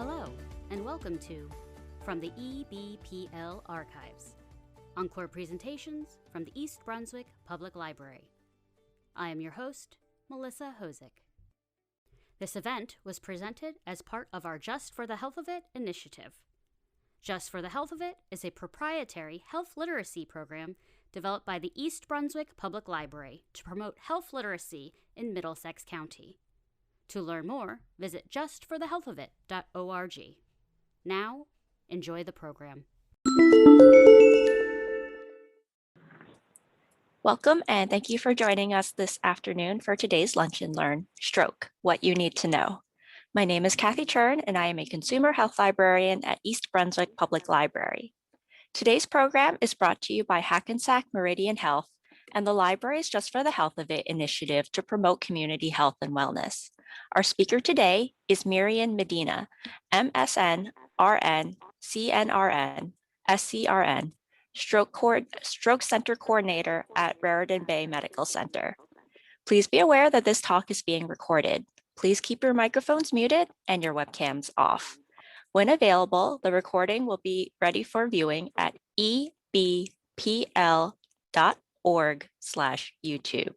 Hello, and welcome to From the EBPL Archives, Encore presentations from the East Brunswick Public Library. I am your host, Melissa Hosick. This event was presented as part of our Just for the Health of It initiative. Just for the Health of It is a proprietary health literacy program developed by the East Brunswick Public Library to promote health literacy in Middlesex County. To learn more, visit justforthehealthofit.org. Now, enjoy the program. Welcome, and thank you for joining us this afternoon for today's Lunch and Learn, Stroke, What You Need to Know. My name is Kathy Chern, and I am a consumer health librarian at East Brunswick Public Library. Today's program is brought to you by Hackensack Meridian Health and the library's Just for the Health of It initiative to promote community health and wellness. Our speaker today is Mirian Medina, MSN, RN, CNRN, SCRN, Stroke Center Coordinator at Raritan Bay Medical Center. Please be aware that this talk is being recorded. Please keep your microphones muted and your webcams off. When available, the recording will be ready for viewing at ebpl.org/YouTube.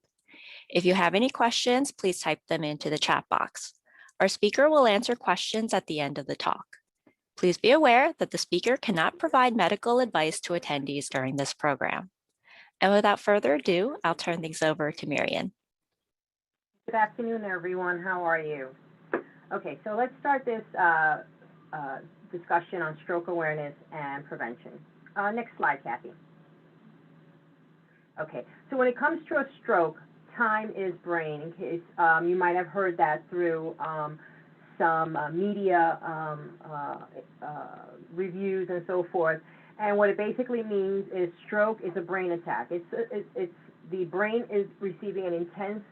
If you have any questions, please type them into the chat box. Our speaker will answer questions at the end of the talk. Please be aware that the speaker cannot provide medical advice to attendees during this program. And without further ado, I'll turn things over to Mirian. Good afternoon, everyone. How are you? Okay, so let's start this discussion on stroke awareness and prevention. Next slide, Kathy. Okay, so when it comes to a stroke, time is brain. In case you might have heard that through some media reviews and so forth. And what it basically means is stroke is a brain attack. It's the brain is receiving an intense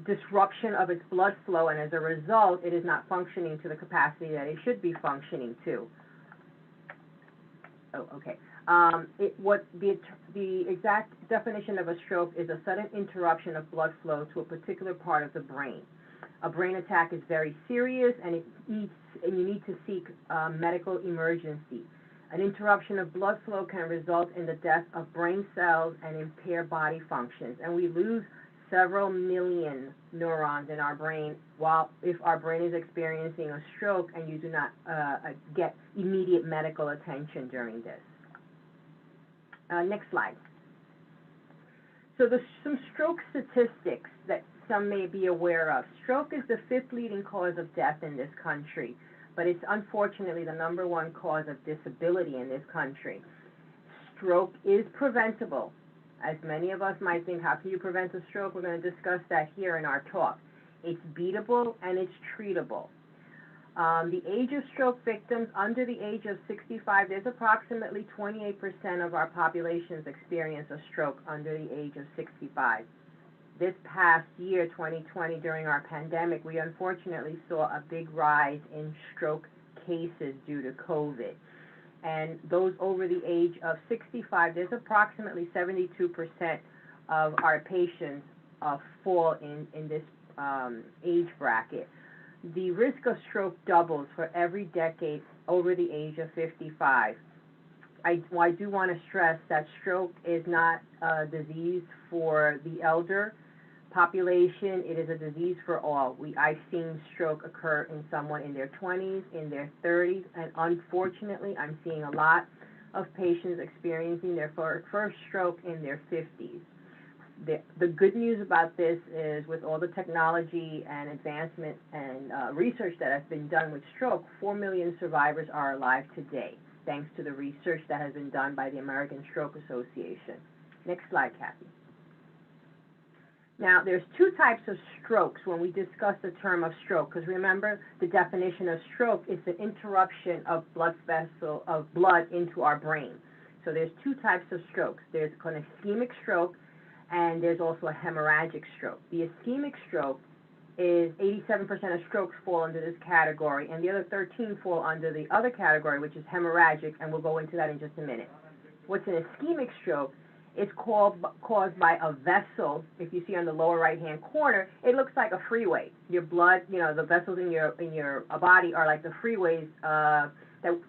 disruption of its blood flow, and as a result, it is not functioning to the capacity that it should be functioning to. Oh, okay. The exact definition of a stroke is a sudden interruption of blood flow to a particular part of the brain. A brain attack is very serious, and you need to seek medical emergency. An interruption of blood flow can result in the death of brain cells and impair body functions, and we lose several million neurons in our brain if our brain is experiencing a stroke and you do not get immediate medical attention during this. Next slide. So some stroke statistics that some may be aware of. Stroke is the 5th leading cause of death in this country, but it's unfortunately the #1 cause of disability in this country. Stroke is preventable. As many of us might think, how can you prevent a stroke? We're going to discuss that here in our talk. It's beatable and it's treatable. The age of stroke victims under the age of 65, there's approximately 28% of our populations experience a stroke under the age of 65. This past year, 2020, during our pandemic, we unfortunately saw a big rise in stroke cases due to COVID. And those over the age of 65, there's approximately 72% of our patients fall in this age bracket. The risk of stroke doubles for every decade over the age of 55. I do want to stress that stroke is not a disease for the elder population. It is a disease for all. I've seen stroke occur in someone in their 20s, in their 30s, and unfortunately, I'm seeing a lot of patients experiencing their first stroke in their 50s. The good news about this is with all the technology and advancement and research that has been done with stroke, 4 million survivors are alive today, thanks to the research that has been done by the American Stroke Association. Next slide, Kathy. Now, there's 2 types of strokes when we discuss the term of stroke, because remember, the definition of stroke is the interruption of blood into our brain. So there's 2 types of strokes. There's an ischemic stroke, and there's also a hemorrhagic stroke. The ischemic stroke is 87% of strokes fall under this category, and the other 13 fall under the other category, which is hemorrhagic, and we'll go into that in just a minute. What's an ischemic stroke It's caused by a vessel. If you see on the lower right-hand corner, it looks like a freeway. Your blood, the vessels in your body are like the freeways that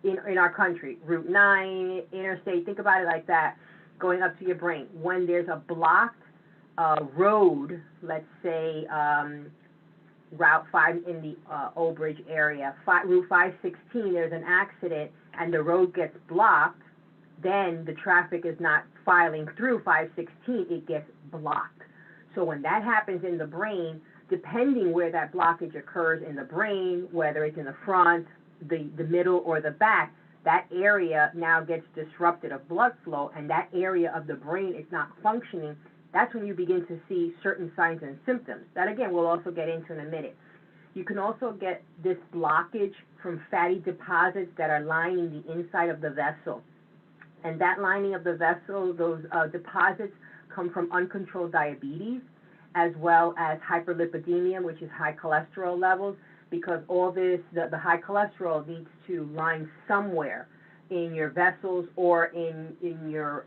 in our country, Route 9, interstate. Think about it like that, going up to your brain. When there's a blocked road, let's say Route 5 in the Old Bridge area, Route 516, there's an accident and the road gets blocked, then the traffic is not filing through 516, it gets blocked. So when that happens in the brain, depending where that blockage occurs in the brain, whether it's in the front, the middle, or the back, that area now gets disrupted of blood flow, and that area of the brain is not functioning. That's when you begin to see certain signs and symptoms. That, again, we'll also get into in a minute. You can also get this blockage from fatty deposits that are lining the inside of the vessel. And that lining of the vessel, those deposits come from uncontrolled diabetes, as well as hyperlipidemia, which is high cholesterol levels, because all this, the high cholesterol needs to line somewhere in your vessels or in your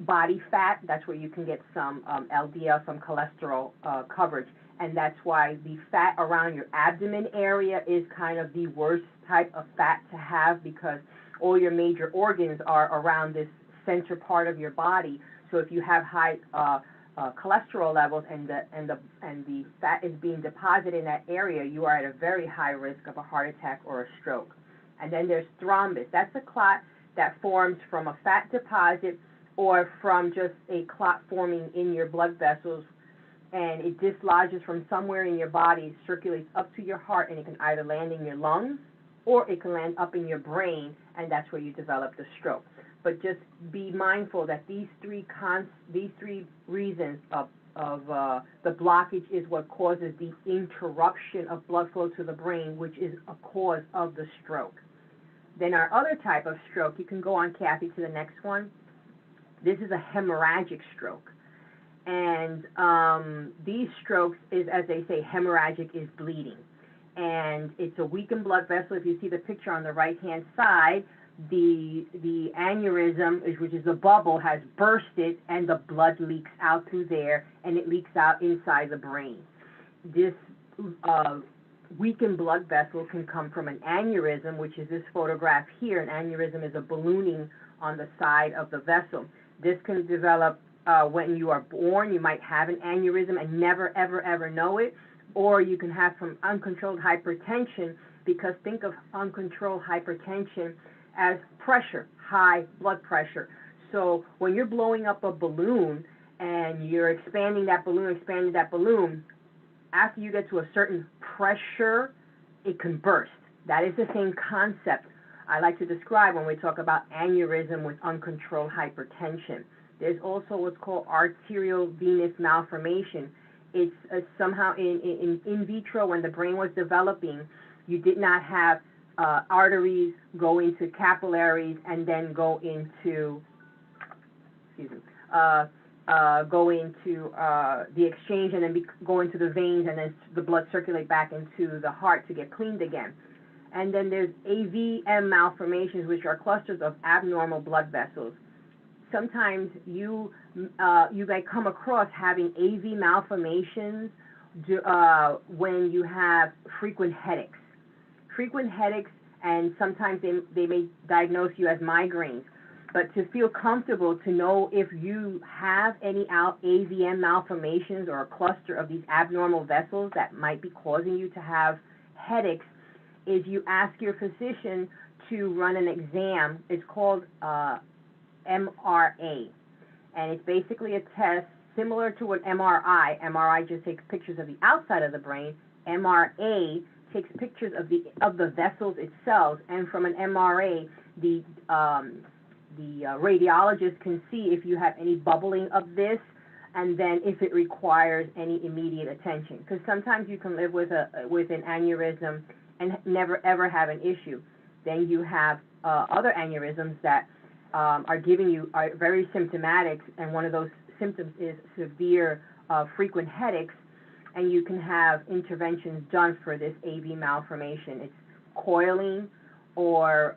body fat. That's where you can get some LDL, some cholesterol coverage. And that's why the fat around your abdomen area is kind of the worst type of fat to have, because all your major organs are around this center part of your body. So if you have high cholesterol levels and the fat is being deposited in that area, you are at a very high risk of a heart attack or a stroke. And then there's thrombus. That's a clot that forms from a fat deposit or from just a clot forming in your blood vessels, and it dislodges from somewhere in your body, circulates up to your heart, and it can either land in your lungs or it can land up in your brain, and that's where you develop the stroke. But just be mindful that these three reasons of the blockage is what causes the interruption of blood flow to the brain, which is a cause of the stroke. Then our other type of stroke, you can go on, Kathy, to the next one. This is a hemorrhagic stroke. And these strokes is, as they say, hemorrhagic is bleeding. And it's a weakened blood vessel. If you see the picture on the right-hand side, the aneurysm, which is the bubble, has bursted, and the blood leaks out through there, and it leaks out inside the brain. This weakened blood vessel can come from an aneurysm, which is this photograph here. An aneurysm is a ballooning on the side of the vessel. This can develop when you are born. You might have an aneurysm and never, ever, ever know it. Or you can have from uncontrolled hypertension, because think of uncontrolled hypertension as pressure, high blood pressure. So when you're blowing up a balloon and you're expanding that balloon, after you get to a certain pressure, it can burst. That is the same concept I like to describe when we talk about aneurysm with uncontrolled hypertension. There's also what's called arterial venous malformation. It's somehow in vitro, when the brain was developing, you did not have arteries go into capillaries and then go into, the exchange, and then go into the veins, and then the blood circulate back into the heart to get cleaned again. And then there's AVM malformations, which are clusters of abnormal blood vessels. Sometimes you may come across having AV malformations when you have frequent headaches. And sometimes they may diagnose you as migraines. But to feel comfortable to know if you have any AVM malformations or a cluster of these abnormal vessels that might be causing you to have headaches, is you ask your physician to run an exam. It's called MRA, and it's basically a test similar to an MRI. MRI just takes pictures of the outside of the brain. MRA takes pictures of the vessels itself, and from an MRA, the radiologist can see if you have any bubbling of this, and then if it requires any immediate attention. Because sometimes you can live with an aneurysm and never ever have an issue. Then you have other aneurysms that are very symptomatic, and one of those symptoms is severe frequent headaches, and you can have interventions done for this AV malformation. It's coiling or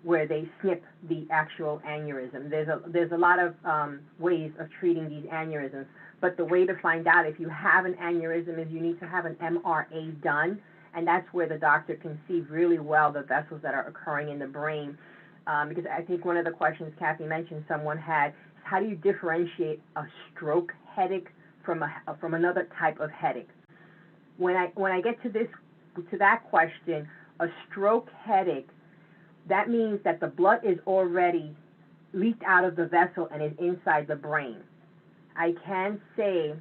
where they snip the actual aneurysm. There's a lot of ways of treating these aneurysms, but the way to find out if you have an aneurysm is you need to have an MRA done, and that's where the doctor can see really well the vessels that are occurring in the brain. Because I think one of the questions Kathy mentioned someone had is how do you differentiate a stroke headache from another type of headache? When I get to that question, a stroke headache, that means that the blood is already leaked out of the vessel and is inside the brain. I can say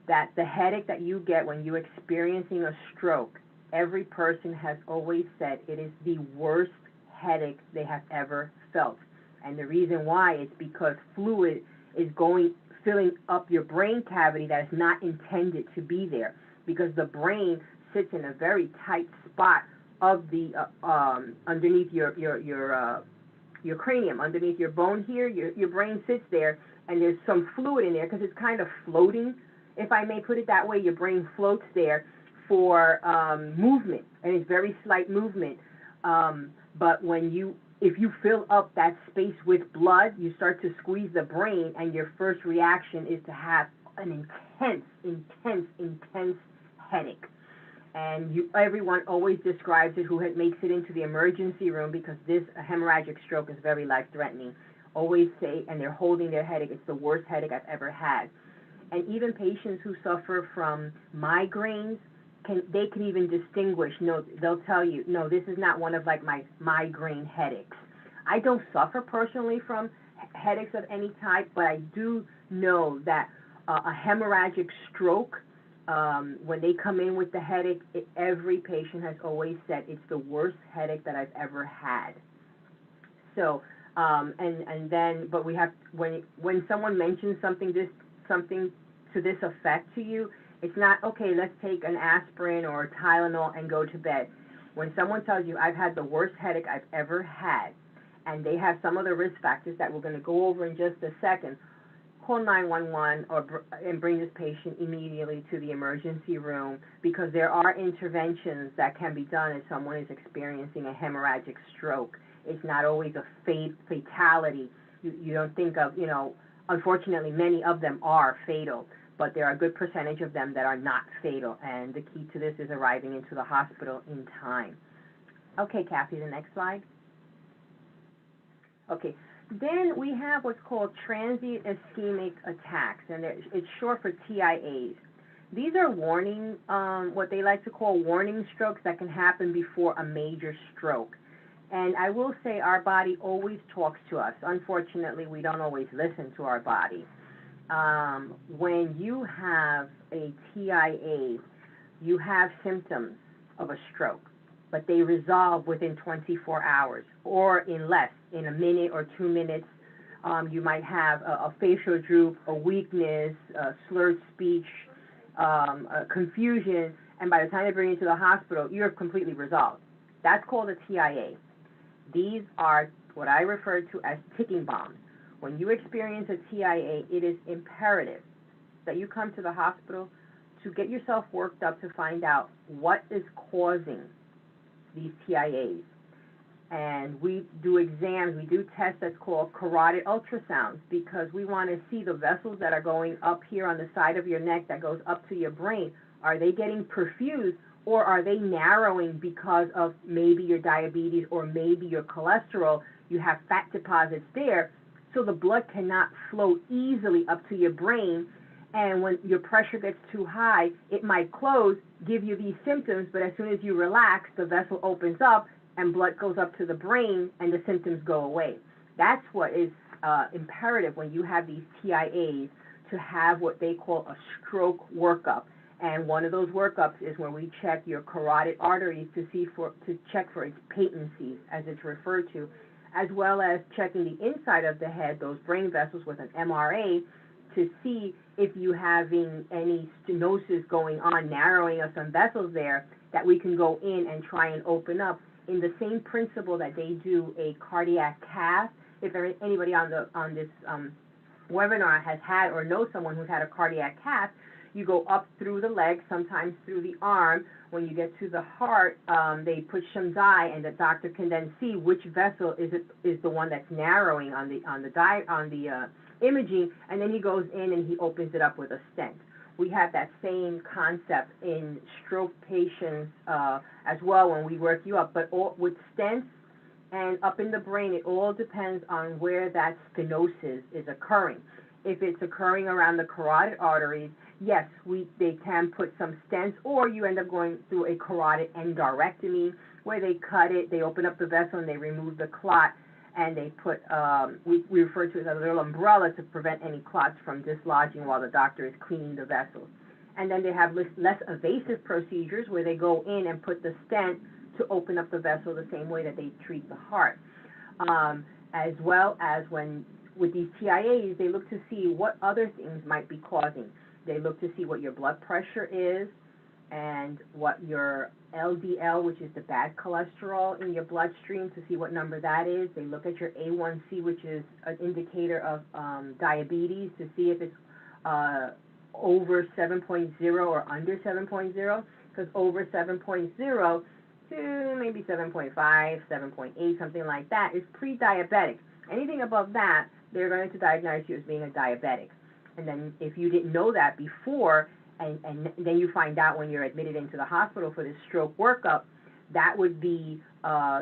that the headache that you get when you're experiencing a stroke, every person has always said it is the worst headache they have ever felt. And the reason why is because fluid is filling up your brain cavity that is not intended to be there, because the brain sits in a very tight spot of the underneath your cranium, underneath your bone here. Your brain sits there, and there's some fluid in there because it's kind of floating, if I may put it that way. Your brain floats there for movement, and it's very slight movement. But if you fill up that space with blood, you start to squeeze the brain, and your first reaction is to have an intense headache. And everyone always describes it who makes it into the emergency room, because this hemorrhagic stroke is very life-threatening. Always say, and they're holding their headache, it's the worst headache I've ever had. And even patients who suffer from migraines, they can even distinguish. No, they'll tell you, no, this is not one of like my migraine headaches. I don't suffer personally from headaches of any type, but I do know that a hemorrhagic stroke, when they come in with the headache, every patient has always said it's the worst headache that I've ever had. So, but we have, when someone mentions something to this effect to you, it's not, okay, let's take an aspirin or a Tylenol and go to bed. When someone tells you, I've had the worst headache I've ever had, and they have some of the risk factors that we're going to go over in just a second, call 911 and bring this patient immediately to the emergency room, because there are interventions that can be done if someone is experiencing a hemorrhagic stroke. It's not always a fatality. You don't think of, unfortunately, many of them are fatal, but there are a good percentage of them that are not fatal, and the key to this is arriving into the hospital in time. Okay, Kathy, the next slide. Okay, then we have what's called transient ischemic attacks, and it's short for TIAs. These are warning, what they like to call warning strokes that can happen before a major stroke. And I will say our body always talks to us. Unfortunately, we don't always listen to our body. When you have a TIA, you have symptoms of a stroke, but they resolve within 24 hours or in less, in a minute or 2 minutes. You might have a facial droop, a weakness, slurred speech, confusion, and by the time they bring you to the hospital, you're completely resolved. That's called a TIA. These are what I refer to as ticking bombs. When you experience a TIA, it is imperative that you come to the hospital to get yourself worked up to find out what is causing these TIAs. And we do exams, we do tests that's called carotid ultrasounds, because we want to see the vessels that are going up here on the side of your neck that goes up to your brain. Are they getting perfused, or are they narrowing because of maybe your diabetes or maybe your cholesterol? You have fat deposits there, so the blood cannot flow easily up to your brain, and when your pressure gets too high, it might close, give you these symptoms, but as soon as you relax, the vessel opens up and blood goes up to the brain and the symptoms go away. That's what is imperative when you have these TIAs, to have what they call a stroke workup. And one of those workups is when we check your carotid arteries to check for its patencies, as it's referred to, as well as checking the inside of the head, those brain vessels, with an MRA, to see if you're having any stenosis going on, narrowing of some vessels there, that we can go in and try and open up in the same principle that they do a cardiac cath. If anybody on this webinar has had or knows someone who's had a cardiac cath, You go up through the leg, sometimes through the arm. When you get to the heart, they put some dye, and the doctor can then see which vessel is the one that's narrowing on the imaging, and then he goes in and he opens it up with a stent. We have that same concept in stroke patients as well when we work you up, but with stents and up in the brain, it all depends on where that stenosis is occurring. If it's occurring around the carotid arteries, yes, they can put some stents, or you end up going through a carotid endarterectomy where they cut it, they open up the vessel, and they remove the clot, and they put, we refer to it as a little umbrella to prevent any clots from dislodging while the doctor is cleaning the vessels. And then they have less invasive procedures where they go in and put the stent to open up the vessel the same way that they treat the heart. As well as with these TIAs, they look to see what other things might be causing. They look to see what your blood pressure is and what your LDL, which is the bad cholesterol in your bloodstream, to see what number that is. They look at your A1C, which is an indicator of diabetes, to see if it's over 7.0 or under 7.0, because over 7.0 to maybe 7.5, 7.8, something like that, is pre-diabetic. Anything above that, they're going to diagnose you as being a diabetic. And then if you didn't know that before, and then you find out when you're admitted into the hospital for this stroke workup, that would be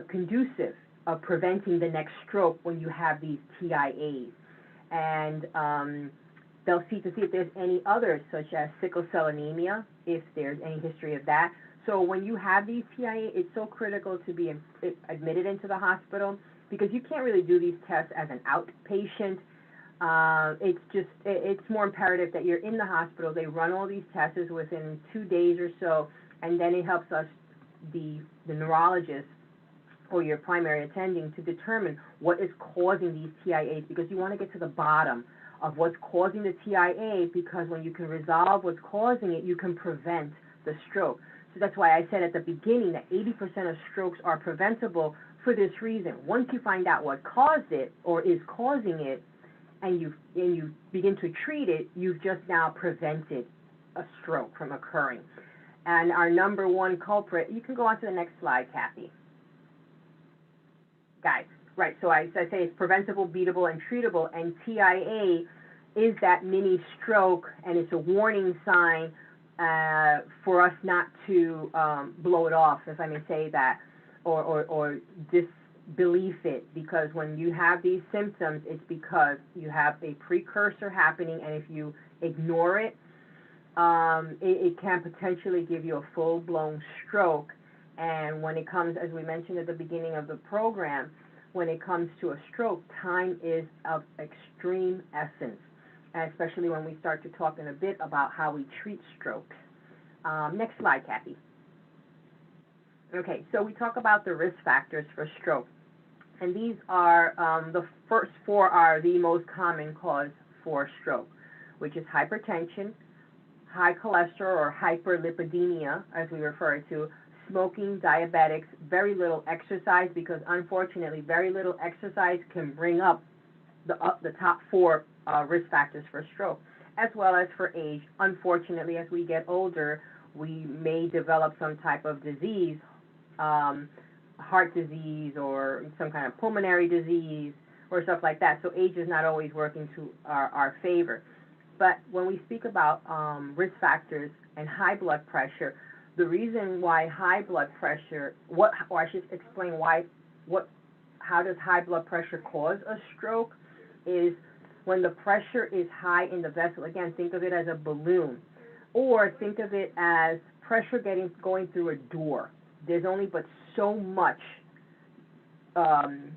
conducive of preventing the next stroke when you have these TIAs. And they'll see if there's any others, such as sickle cell anemia, if there's any history of that. So when you have these TIAs, it's so critical to be admitted into the hospital, because you can't really do these tests as an outpatient. It's more imperative that you're in the hospital. They run all these tests within 2 days or so, and then it helps us, the neurologist or your primary attending, to determine what is causing these TIAs, because you want to get to the bottom of what's causing the TIA, because when you can resolve what's causing it, you can prevent the stroke. So that's why I said at the beginning that 80% of strokes are preventable for this reason. Once you find out what caused it or is causing it, and you begin to treat it, you've just now prevented a stroke from occurring. And our number one culprit, you can go on to the next slide, Kathy. Guys, right, so I say it's preventable, beatable, and treatable, and TIA is that mini stroke, and it's a warning sign for us not to blow it off, if I may say that, or disbelief it, because when you have these symptoms, it's because you have a precursor happening, and if you ignore it, it can potentially give you a full-blown stroke. And when it comes, as we mentioned at the beginning of the program, when it comes to a stroke, time is of extreme essence, and especially when we start to talk in a bit about how we treat strokes. Next slide, Kathy. Okay, so we talk about the risk factors for stroke, and these are, the first four are the most common cause for stroke, which is hypertension, high cholesterol or hyperlipidemia, as we refer to, smoking, diabetics, very little exercise, because unfortunately very little exercise can bring up the top four risk factors for stroke, as well as for age. Unfortunately, as we get older, we may develop some type of disease, heart disease or some kind of pulmonary disease or stuff like that. So age is not always working to our favor. But when we speak about risk factors and high blood pressure, the reason why high blood pressure, or I should explain how does high blood pressure cause a stroke, is when the pressure is high in the vessel. Again, think of it as a balloon, or think of it as pressure going through a door. There's only but so much.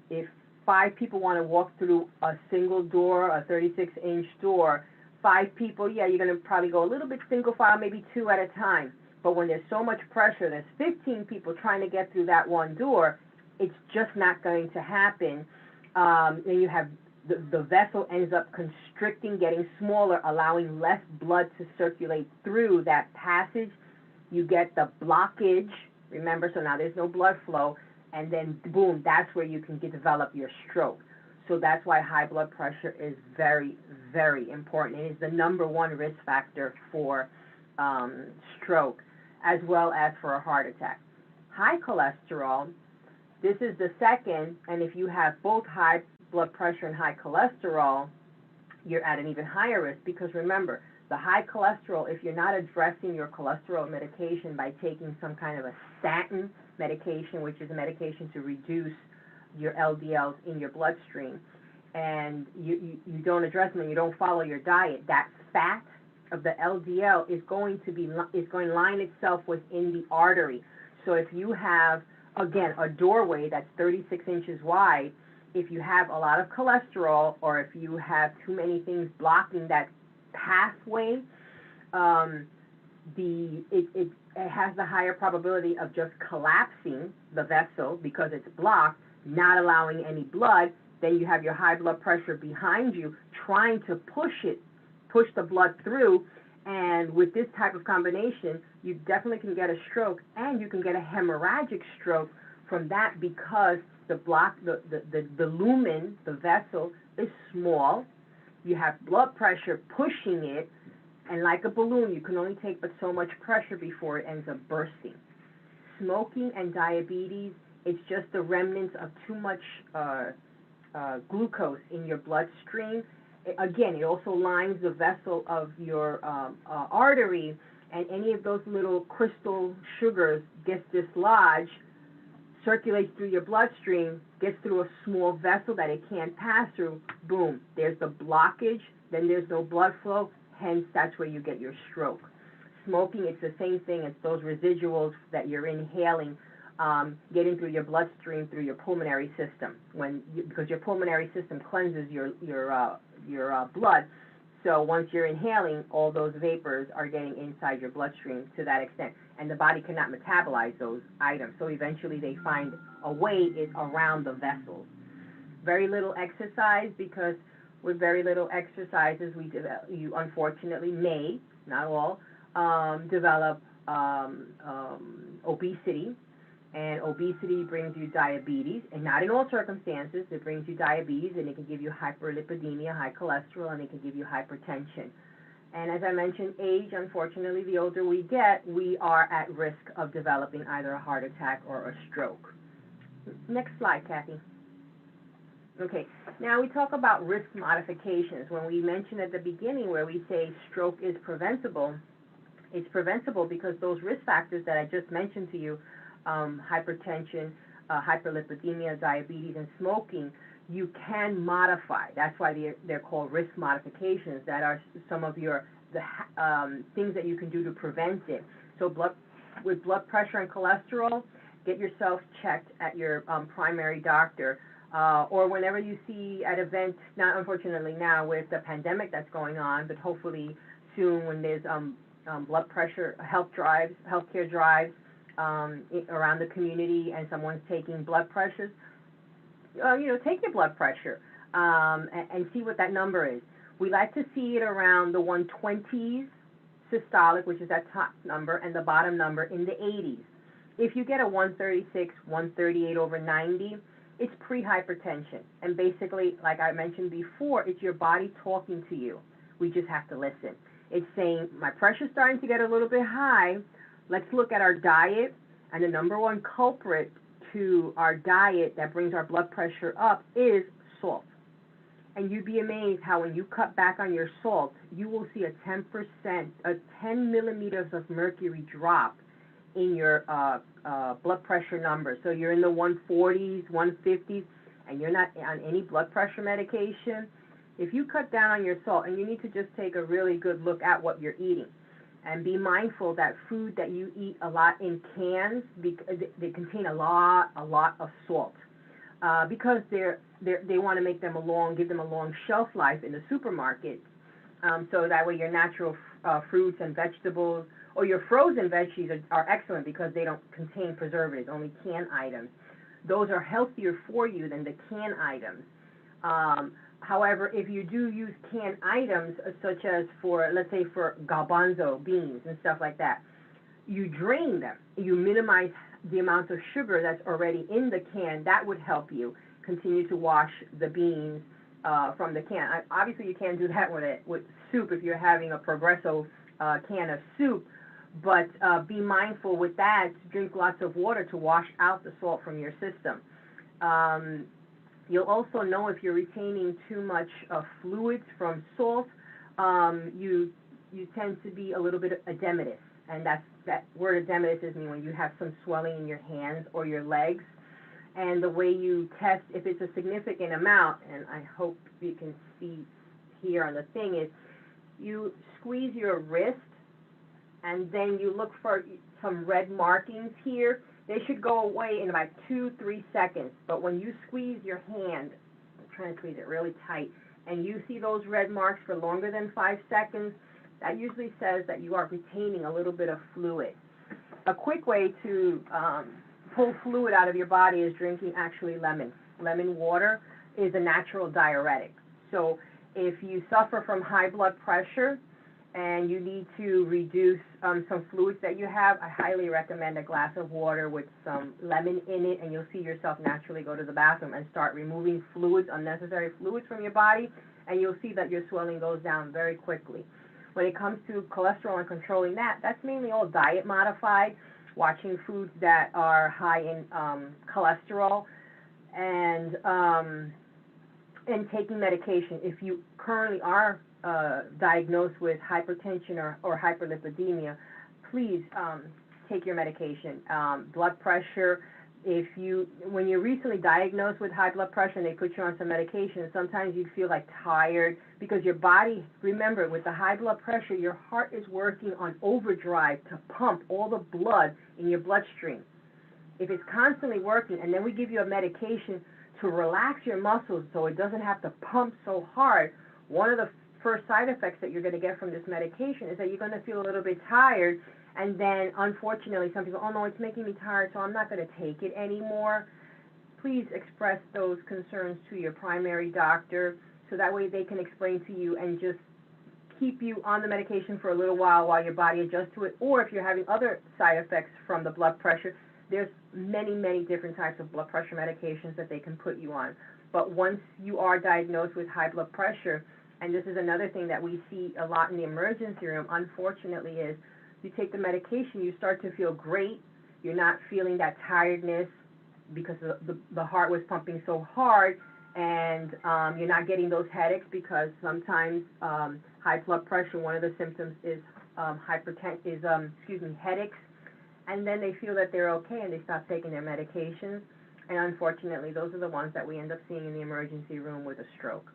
If 5 people want to walk through a single door, a 36-inch door, 5 people, yeah, you're going to probably go a little bit single file, maybe 2 at a time. But when there's so much pressure, there's 15 people trying to get through that one door, it's just not going to happen. And you have the vessel ends up constricting, getting smaller, allowing less blood to circulate through that passage. You get the blockage, remember, so now there's no blood flow, and then boom, that's where you can develop your stroke. So that's why high blood pressure is very, very important. It is the number one risk factor for stroke, as well as for a heart attack. High cholesterol, this is the second, and if you have both high blood pressure and high cholesterol, you're at an even higher risk, because remember, the high cholesterol, if you're not addressing your cholesterol medication by taking some kind of a statin medication, which is a medication to reduce your LDLs in your bloodstream, and you don't address them and you don't follow your diet, that fat of the LDL is going to line itself within the artery. So if you have, again, a doorway that's 36 inches wide, if you have a lot of cholesterol, or if you have too many things blocking that pathway, it has the higher probability of just collapsing the vessel because it's blocked, not allowing any blood. Then you have your high blood pressure behind you trying to push the blood through. And with this type of combination, you definitely can get a stroke, and you can get a hemorrhagic stroke from that, because the lumen, the vessel, is small. You have blood pressure pushing it, and like a balloon, you can only take but so much pressure before it ends up bursting. Smoking and diabetes, it's just the remnants of too much glucose in your bloodstream. Again, it also lines the vessel of your artery, and any of those little crystal sugars gets dislodged, circulates through your bloodstream, gets through a small vessel that it can't pass through. Boom, there's the blockage, then there's no blood flow, hence that's where you get your stroke. Smoking, it's the same thing. It's those residuals that you're inhaling getting through your bloodstream, through your pulmonary system, because your pulmonary system cleanses your blood. So once you're inhaling, all those vapors are getting inside your bloodstream to that extent, and the body cannot metabolize those items. So eventually they find a way around the vessels. Very little exercise, because with very little exercises, you unfortunately may, not all, develop obesity. And obesity brings you diabetes, and not in all circumstances. It brings you diabetes, and it can give you hyperlipidemia, high cholesterol, and it can give you hypertension. And as I mentioned, age, unfortunately, the older we get, we are at risk of developing either a heart attack or a stroke. Next slide, Kathy. Okay, now we talk about risk modifications. When we mentioned at the beginning where we say stroke is preventable, it's preventable because those risk factors that I just mentioned to you, hypertension, hyperlipidemia, diabetes, and smoking, you can modify. That's why they're called risk modifications. That are some of the things that you can do to prevent it. So with blood pressure and cholesterol, get yourself checked at your primary doctor, or whenever you see at events, not unfortunately now with the pandemic that's going on, but hopefully soon when there's blood pressure healthcare drives, around the community, and someone's taking blood pressures, take your blood pressure and see what that number is. We like to see it around the 120s systolic, which is that top number, and the bottom number in the 80s. If you get a 136, 138 over 90, it's pre-hypertension. And basically, like I mentioned before, it's your body talking to you. We just have to listen. It's saying, my pressure's starting to get a little bit high. Let's look at our diet, and the number one culprit to our diet that brings our blood pressure up is salt. And you'd be amazed how when you cut back on your salt, you will see a 10 millimeters of mercury drop in your blood pressure number. So you're in the 140s, 150s, and you're not on any blood pressure medication. If you cut down on your salt, and you need to just take a really good look at what you're eating. And be mindful that food that you eat a lot in cans, they contain a lot of salt, because they want to make them give them a long shelf life in the supermarket. So that way your natural fruits and vegetables, or your frozen veggies are excellent because they don't contain preservatives, only canned items. Those are healthier for you than the canned items. However, if you do use canned items, such as let's say for garbanzo beans and stuff like that, you drain them. You minimize the amount of sugar that's already in the can. That would help you continue to wash the beans from the can. Obviously, you can't do that with soup if you're having a Progresso can of soup. But be mindful with that. Drink lots of water to wash out the salt from your system. You'll also know if you're retaining too much fluids from salt. You tend to be a little bit edematous, and that word edematous is mean when you have some swelling in your hands or your legs. And the way you test if it's a significant amount, and I hope you can see here on the thing, is you squeeze your wrist, and then you look for some red markings here. They should go away in about 2-3 seconds. But when you squeeze your hand, I'm trying to squeeze it really tight, and you see those red marks for longer than 5 seconds, that usually says that you are retaining a little bit of fluid. A quick way to pull fluid out of your body is drinking actually lemon. Lemon water is a natural diuretic. So if you suffer from high blood pressure and you need to reduce some fluids that you have, I highly recommend a glass of water with some lemon in it, and you'll see yourself naturally go to the bathroom and start removing fluids, unnecessary fluids from your body, and you'll see that your swelling goes down very quickly. When it comes to cholesterol and controlling that, that's mainly all diet modified, watching foods that are high in cholesterol, and taking medication. If you currently are diagnosed with hypertension or hyperlipidemia, please take your medication. Blood pressure, when you're recently diagnosed with high blood pressure and they put you on some medication, sometimes you feel like tired because your body, remember, with the high blood pressure, your heart is working on overdrive to pump all the blood in your bloodstream. If it's constantly working, and then we give you a medication to relax your muscles so it doesn't have to pump so hard, one of the first side effects that you're going to get from this medication is that you're going to feel a little bit tired, and then unfortunately some people, oh no, it's making me tired, so I'm not going to take it anymore. Please express those concerns to your primary doctor so that way they can explain to you and just keep you on the medication for a little while your body adjusts to it. Or if you're having other side effects from the blood pressure, there's many different types of blood pressure medications that they can put you on. But once you are diagnosed with high blood pressure, and this is another thing that we see a lot in the emergency room, unfortunately, is you take the medication, you start to feel great, you're not feeling that tiredness because the heart was pumping so hard, and you're not getting those headaches because sometimes high blood pressure, one of the symptoms is headaches, and then they feel that they're okay and they stop taking their medications, and unfortunately, those are the ones that we end up seeing in the emergency room with a stroke.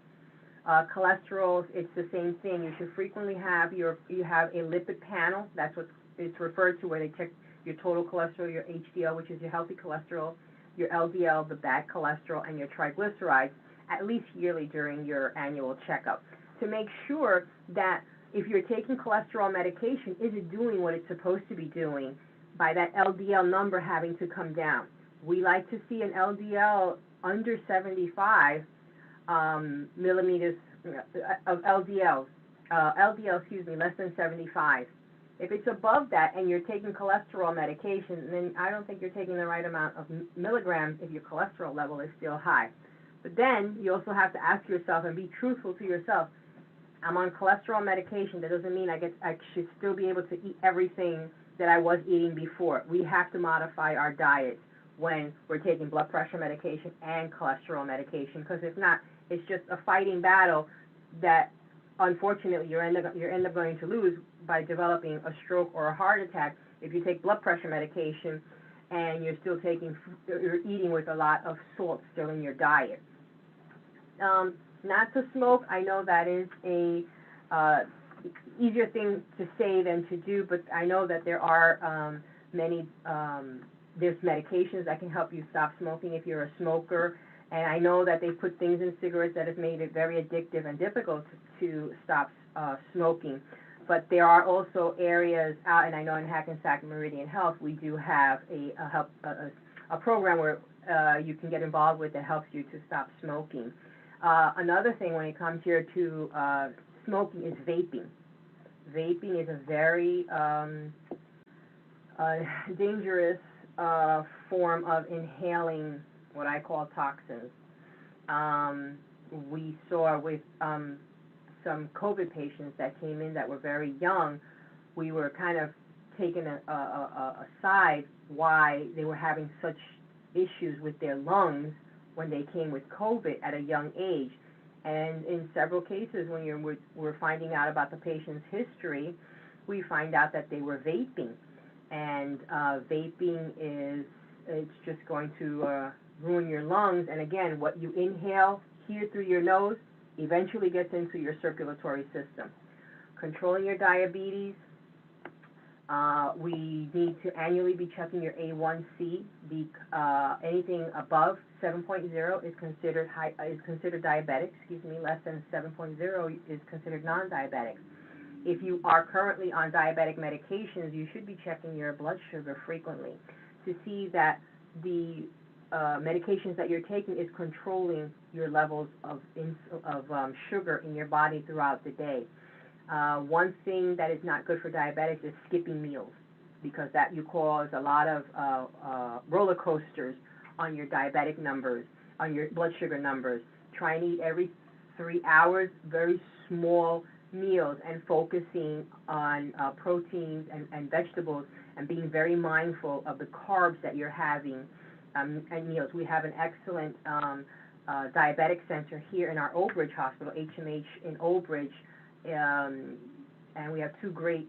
Cholesterol, it's the same thing. You should frequently have you have a lipid panel. That's what it's referred to, where they check your total cholesterol, your HDL, which is your healthy cholesterol, your LDL, the bad cholesterol, and your triglycerides, at least yearly during your annual checkup, to make sure that if you're taking cholesterol medication, is it doing what it's supposed to be doing by that LDL number having to come down. We like to see an LDL under 75 millimeters of LDL, less than 75. If it's above that and you're taking cholesterol medication, then I don't think you're taking the right amount of milligrams if your cholesterol level is still high. But then you also have to ask yourself and be truthful to yourself. I'm on cholesterol medication. That doesn't mean I should still be able to eat everything that I was eating before. We have to modify our diet when we're taking blood pressure medication and cholesterol medication, because if not, it's just a fighting battle that unfortunately you end up going to lose by developing a stroke or a heart attack if you take blood pressure medication and you're eating with a lot of salt still in your diet. Not to smoke, I know that is a easier thing to say than to do, but I know that there are there's medications that can help you stop smoking if you're a smoker, and I know that they put things in cigarettes that have made it very addictive and difficult to stop smoking. But there are also areas out, and I know in Hackensack Meridian Health we do have a program where you can get involved with that helps you to stop smoking. Another thing when it comes here to smoking is vaping. Vaping is a very dangerous form of inhaling what I call toxins. We saw with some COVID patients that came in that were very young, we were kind of taken aside why they were having such issues with their lungs when they came with COVID at a young age. And in several cases, when we're finding out about the patient's history, we find out that they were vaping. And vaping it's just going to ruin your lungs. And again, what you inhale here through your nose eventually gets into your circulatory system. Controlling your diabetes, we need to annually be checking your A1C. Anything above 7.0 is considered diabetic. Less than 7.0 is considered non-diabetic. If you are currently on diabetic medications, you should be checking your blood sugar frequently to see that the medications that you're taking is controlling your levels of sugar in your body throughout the day. One thing that is not good for diabetics is skipping meals, because that you cause a lot of roller coasters on your diabetic numbers, on your blood sugar numbers. Try and eat every 3 hours, very small meals, and focusing on proteins and vegetables, and being very mindful of the carbs that you're having and meals. We have an excellent diabetic center here in our Old Bridge Hospital, HMH in Old Bridge, and we have two great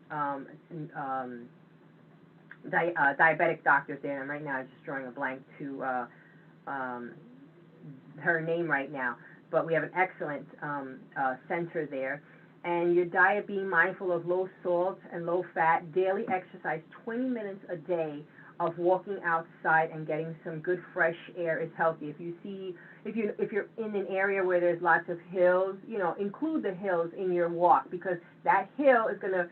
diabetic doctors there. And right now I'm just drawing a blank to her name right now. But we have an excellent center there. And your diet, being mindful of low salt and low fat, daily exercise, 20 minutes a day of walking outside and getting some good fresh air is healthy. If you're in an area where there's lots of hills, include the hills in your walk, because that hill is going to,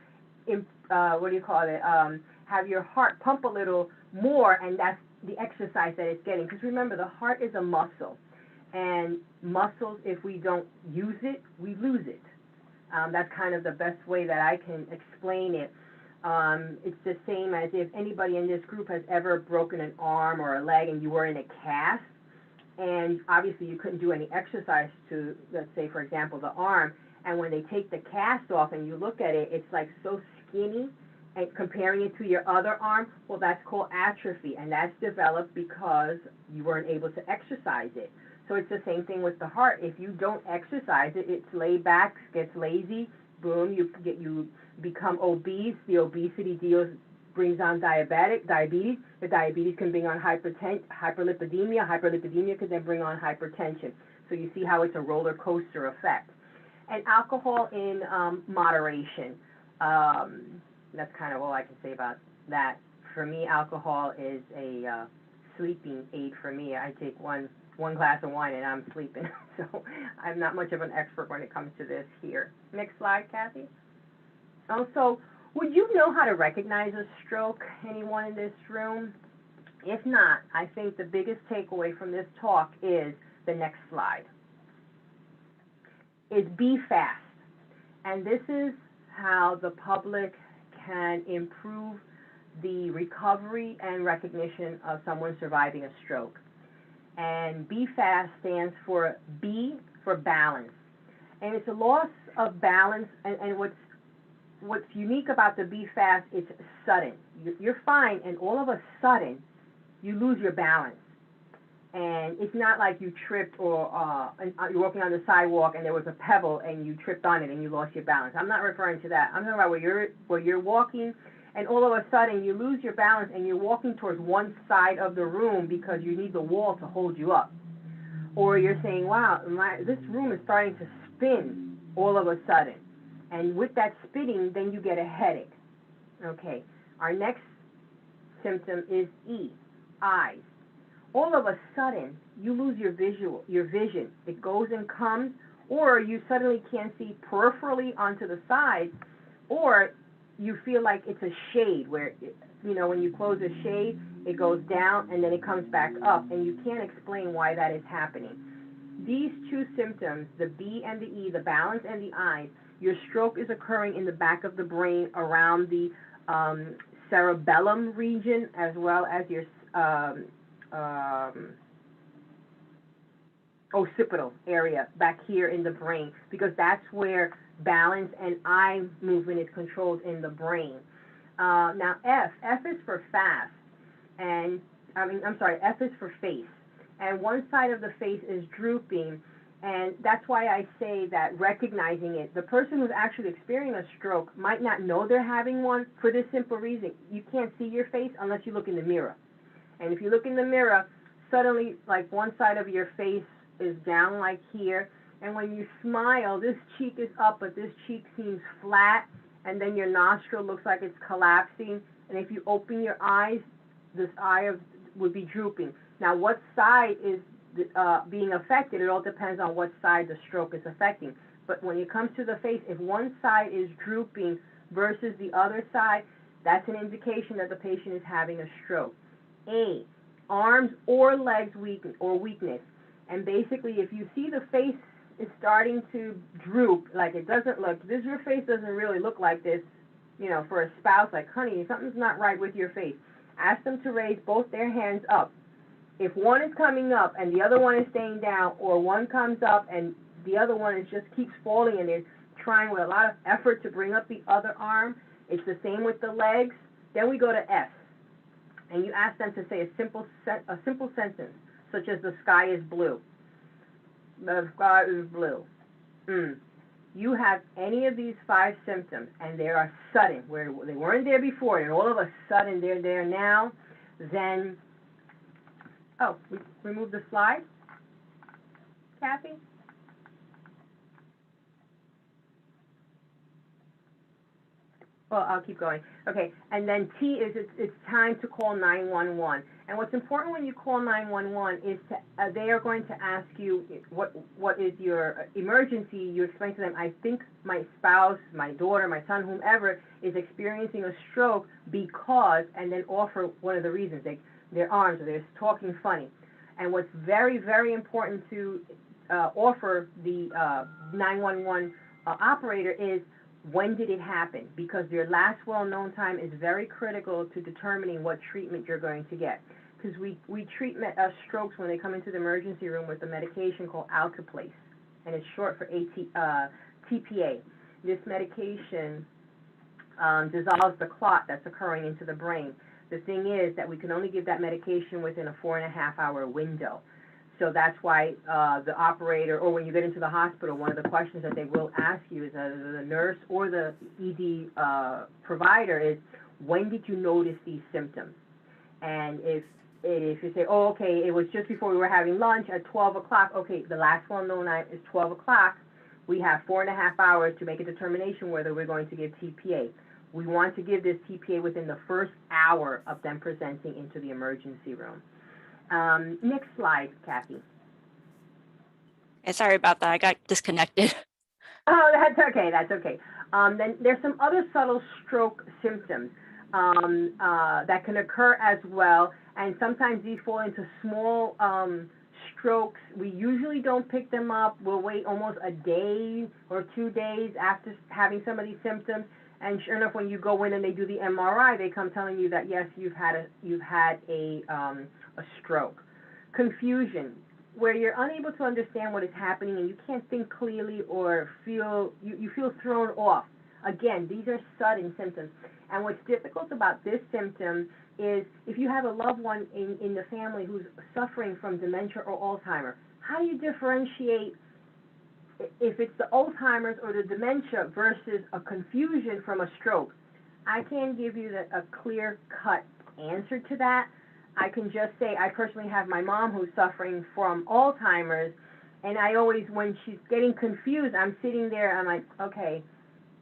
have your heart pump a little more, and that's the exercise that it's getting. Because remember, the heart is a muscle, and muscles, if we don't use it, we lose it. That's kind of the best way that I can explain it. It's the same as if anybody in this group has ever broken an arm or a leg and you were in a cast, and obviously you couldn't do any exercise to, let's say, for example, the arm, and when they take the cast off and you look at it, it's like so skinny, and comparing it to your other arm, well, that's called atrophy, and that's developed because you weren't able to exercise it. So it's the same thing with the heart. If you don't exercise it, it's laid back, gets lazy, boom, you become obese. The obesity brings on diabetes. The diabetes can bring on hyperlipidemia. Hyperlipidemia can then bring on hypertension. So you see how it's a roller coaster effect. And alcohol in moderation. That's kind of all I can say about that. For me, alcohol is a sleeping aid for me. I take one glass of wine and I'm sleeping. So I'm not much of an expert when it comes to this here. Next slide, Kathy. Also, would you know how to recognize a stroke, anyone in this room? If not, I think the biggest takeaway from this talk is the next slide. Is be fast. And this is how the public can improve the recovery and recognition of someone surviving a stroke. And BFAST stands for B for balance. And it's a loss of balance, and what's unique about the BFAST, it's sudden. You're fine, and all of a sudden, you lose your balance. And it's not like you tripped or you're walking on the sidewalk and there was a pebble and you tripped on it and you lost your balance. I'm not referring to that. I'm talking about where you're walking and all of a sudden you lose your balance and you're walking towards one side of the room because you need the wall to hold you up. Or you're saying, wow, this room is starting to spin all of a sudden. And with that spinning, then you get a headache. Okay, our next symptom is E, eyes. All of a sudden, you lose your vision. It goes and comes, or you suddenly can't see peripherally onto the sides, or you feel like it's a shade where, when you close a shade, it goes down and then it comes back up, and you can't explain why that is happening. These two symptoms, the B and the E, the balance and the eyes, your stroke is occurring in the back of the brain around the cerebellum region, as well as your occipital area back here in the brain, because that's where balance and eye movement is controlled in the brain. Now F is for fast, and F is for face, and one side of the face is drooping, and that's why I say that recognizing it, the person who's actually experiencing a stroke might not know they're having one for this simple reason: you can't see your face unless you look in the mirror, and if you look in the mirror, suddenly like one side of your face is down like here, and when you smile, this cheek is up, but this cheek seems flat, and then your nostril looks like it's collapsing, and if you open your eyes, this eye would be drooping. Now, what side is being affected? It all depends on what side the stroke is affecting. But when it comes to the face, if one side is drooping versus the other side, that's an indication that the patient is having a stroke. A, arms or legs weakness. And basically, if you see the face is starting to droop, like it doesn't look, your face doesn't really look like this, for a spouse, like, honey, something's not right with your face. Ask them to raise both their hands up. If one is coming up and the other one is staying down, or one comes up and the other one just keeps falling and they're trying with a lot of effort to bring up the other arm, it's the same with the legs. Then we go to S, and you ask them to say a simple sentence, such as the sky is blue. The sky is blue. You have any of these 5 symptoms, and they are sudden, where they weren't there before, and all of a sudden they're there now, then, we removed the slide, Kathy? Well, I'll keep going. Okay, and then T is it's time to call 911. And what's important when you call 911 is they are going to ask you what is your emergency. You explain to them, I think my spouse, my daughter, my son, whomever is experiencing a stroke because, and then offer one of the reasons, like their arms or they're talking funny. And what's very, very important to offer the 911 operator is, when did it happen? Because your last well-known time is very critical to determining what treatment you're going to get. Because we treat strokes when they come into the emergency room with a medication called Alteplase, and it's short for TPA. This medication dissolves the clot that's occurring into the brain. The thing is that we can only give that medication within a 4.5-hour window. So that's why the operator, or when you get into the hospital, one of the questions that they will ask you is the nurse or the ED provider is, when did you notice these symptoms? And if you say, oh, okay, it was just before we were having lunch at 12 o'clock, okay, the last well-known time is 12 o'clock, we have 4.5 hours to make a determination whether we're going to give TPA. We want to give this TPA within the first hour of them presenting into the emergency room. Next slide, Kathy. Okay, sorry about that. I got disconnected. Oh, that's okay. That's okay. Then there's some other subtle stroke symptoms that can occur as well, and sometimes these fall into small strokes. We usually don't pick them up. We'll wait almost a day or 2 days after having some of these symptoms, and sure enough, when you go in and they do the MRI, they come telling you that yes, you've had a stroke. Confusion, where you're unable to understand what is happening and you can't think clearly or you feel thrown off. Again, these are sudden symptoms. And what's difficult about this symptom is if you have a loved one in the family who's suffering from dementia or Alzheimer's, how do you differentiate if it's the Alzheimer's or the dementia versus a confusion from a stroke? I can't give you a clear-cut answer to that. I can just say I personally have my mom who's suffering from Alzheimer's, and I always, when she's getting confused, I'm sitting there, I'm like, okay,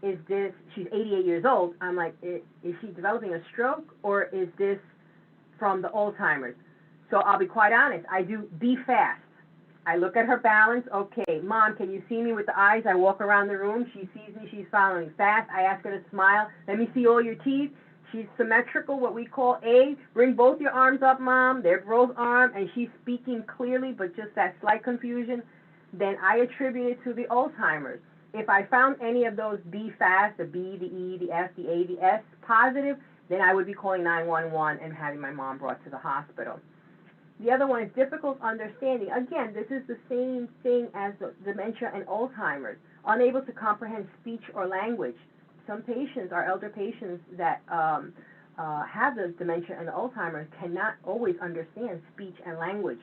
she's 88 years old, I'm like, is she developing a stroke, or is this from the Alzheimer's? So I'll be quite honest, I do be fast. I look at her balance, okay, Mom, can you see me with the eyes? I walk around the room, she sees me, she's following fast, I ask her to smile, let me see all your teeth. She's symmetrical, what we call A. Bring both your arms up, Mom. They're both arms, and she's speaking clearly, but just that slight confusion. Then I attribute it to the Alzheimer's. If I found any of those B fast, the B, the E, the F, the A, the S positive, then I would be calling 911 and having my mom brought to the hospital. The other one is difficult understanding. Again, this is the same thing as the dementia and Alzheimer's, unable to comprehend speech or language. Some patients, our elder patients that have the dementia and Alzheimer's, cannot always understand speech and language.